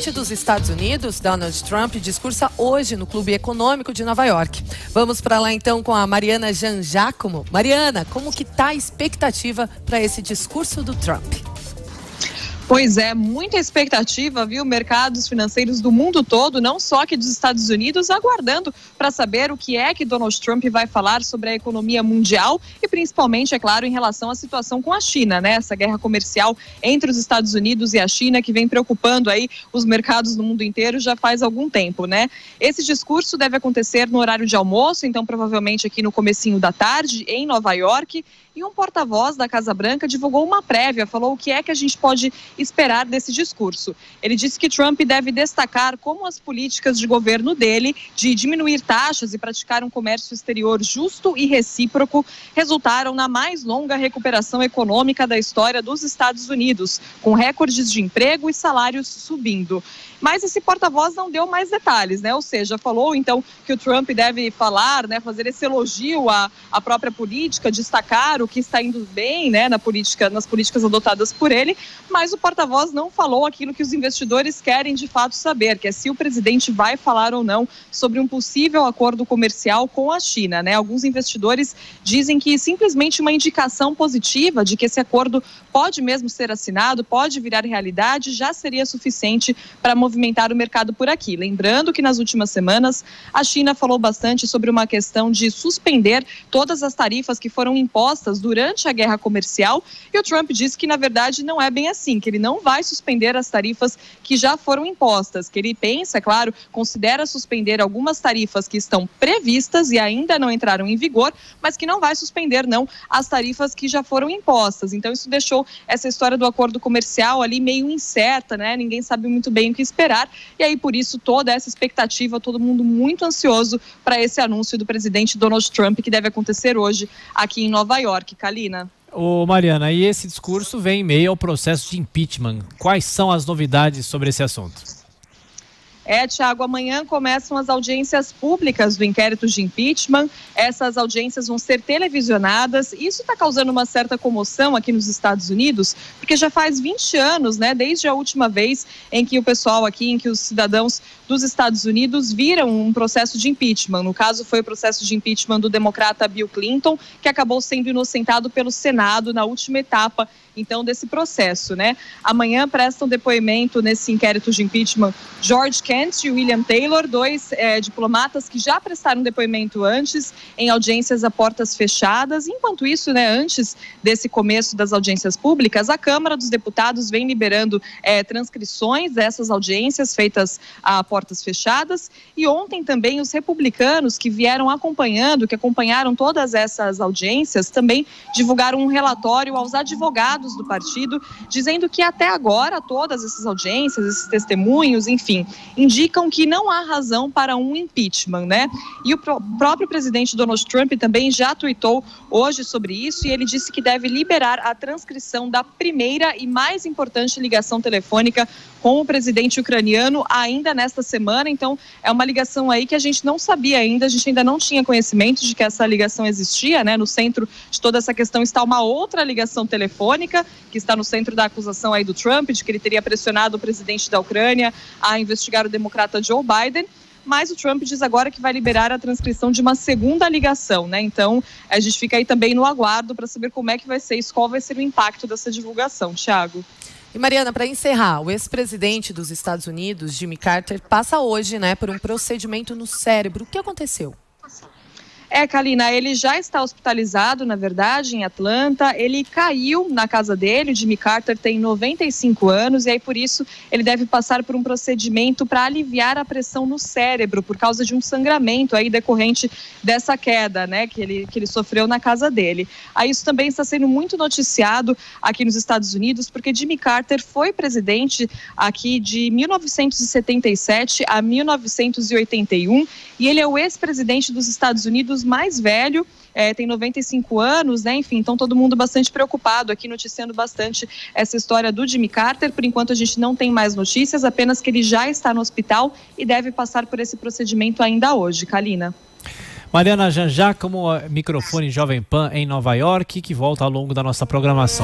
presidente dos Estados Unidos, Donald Trump, discursa hoje no Clube Econômico de Nova York. Vamos para lá então com a Mariana Jangiacomo. Mariana, como que está a expectativa para esse discurso do Trump? Pois é, muita expectativa, viu? Mercados financeiros do mundo todo, não só aqui dos Estados Unidos, aguardando para saber o que é que Donald Trump vai falar sobre a economia mundial e principalmente, é claro, em relação à situação com a China, né? Essa guerra comercial entre os Estados Unidos e a China que vem preocupando aí os mercados no mundo inteiro já faz algum tempo, né? Esse discurso deve acontecer no horário de almoço, então provavelmente aqui no comecinho da tarde, em Nova York. E um porta-voz da Casa Branca divulgou uma prévia, falou o que é que a gente pode esperar desse discurso. Ele disse que Trump deve destacar como as políticas de governo dele de diminuir taxas e praticar um comércio exterior justo e recíproco resultaram na mais longa recuperação econômica da história dos Estados Unidos, com recordes de emprego e salários subindo. Mas esse porta-voz não deu mais detalhes, né? Ou seja, falou então que o Trump deve falar, né, fazer esse elogio à própria política, destacar o que está indo bem, né, nas políticas adotadas por ele, mas o porta-voz não falou aquilo que os investidores querem de fato saber, que é se o presidente vai falar ou não sobre um possível acordo comercial com a China, né? Alguns investidores dizem que simplesmente uma indicação positiva de que esse acordo pode mesmo ser assinado, pode virar realidade, já seria suficiente para movimentar o mercado por aqui. Lembrando que nas últimas semanas a China falou bastante sobre uma questão de suspender todas as tarifas que foram impostas durante a guerra comercial e o Trump disse que na verdade não é bem assim, que ele não vai suspender as tarifas que já foram impostas, que ele pensa, é claro, considera suspender algumas tarifas que estão previstas e ainda não entraram em vigor, mas que não vai suspender não as tarifas que já foram impostas. Então isso deixou essa história do acordo comercial ali meio incerta, né? Ninguém sabe muito bem o que esperar e aí por isso toda essa expectativa, todo mundo muito ansioso para esse anúncio do presidente Donald Trump que deve acontecer hoje aqui em Nova York. Kalina. Ô Mariana, e esse discurso vem em meio ao processo de impeachment. Quais são as novidades sobre esse assunto? Tiago, amanhã começam as audiências públicas do inquérito de impeachment. Essas audiências vão ser televisionadas. Isso está causando uma certa comoção aqui nos Estados Unidos, porque já faz 20 anos, né, desde a última vez em que o pessoal aqui, em que os cidadãos dos Estados Unidos viram um processo de impeachment. No caso, foi o processo de impeachment do democrata Bill Clinton, que acabou sendo inocentado pelo Senado na última etapa então desse processo, né? Amanhã prestam depoimento nesse inquérito de impeachment George Kent e William Taylor, dois diplomatas que já prestaram depoimento antes em audiências a portas fechadas. Enquanto isso, né, antes desse começo das audiências públicas, a Câmara dos Deputados vem liberando transcrições dessas audiências feitas a portas fechadas e ontem também os republicanos que vieram acompanhando, que acompanharam todas essas audiências, também divulgaram um relatório aos advogados do partido, dizendo que até agora todas essas audiências, esses testemunhos, enfim, indicam que não há razão para um impeachment, né? E o próprio presidente Donald Trump também já tuitou hoje sobre isso e ele disse que deve liberar a transcrição da primeira e mais importante ligação telefônica com o presidente ucraniano ainda nesta semana. Então, é uma ligação aí que a gente não sabia ainda, a gente ainda não tinha conhecimento de que essa ligação existia, né? No centro de toda essa questão está uma outra ligação telefônica, que está no centro da acusação aí do Trump, de que ele teria pressionado o presidente da Ucrânia a investigar o democrata Joe Biden. Mas o Trump diz agora que vai liberar a transcrição de uma segunda ligação, né? Então, a gente fica aí também no aguardo para saber como é que vai ser isso, qual vai ser o impacto dessa divulgação, Thiago. E Mariana, para encerrar, o ex-presidente dos Estados Unidos, Jimmy Carter, passa hoje, né, por um procedimento no cérebro. O que aconteceu? Kalina, ele já está hospitalizado, na verdade, em Atlanta. Ele caiu na casa dele. O Jimmy Carter tem 95 anos e aí, por isso, ele deve passar por um procedimento para aliviar a pressão no cérebro por causa de um sangramento aí decorrente dessa queda, né, que ele sofreu na casa dele. Aí isso também está sendo muito noticiado aqui nos Estados Unidos, porque Jimmy Carter foi presidente aqui de 1977 a 1981 e ele é o ex-presidente dos Estados Unidos mais velho, tem 95 anos, né? Enfim, então todo mundo bastante preocupado aqui, noticiando bastante essa história do Jimmy Carter. Por enquanto a gente não tem mais notícias, apenas que ele já está no hospital e deve passar por esse procedimento ainda hoje. Kalina. Mariana Jangiacomo, microfone Jovem Pan em Nova York, que volta ao longo da nossa programação.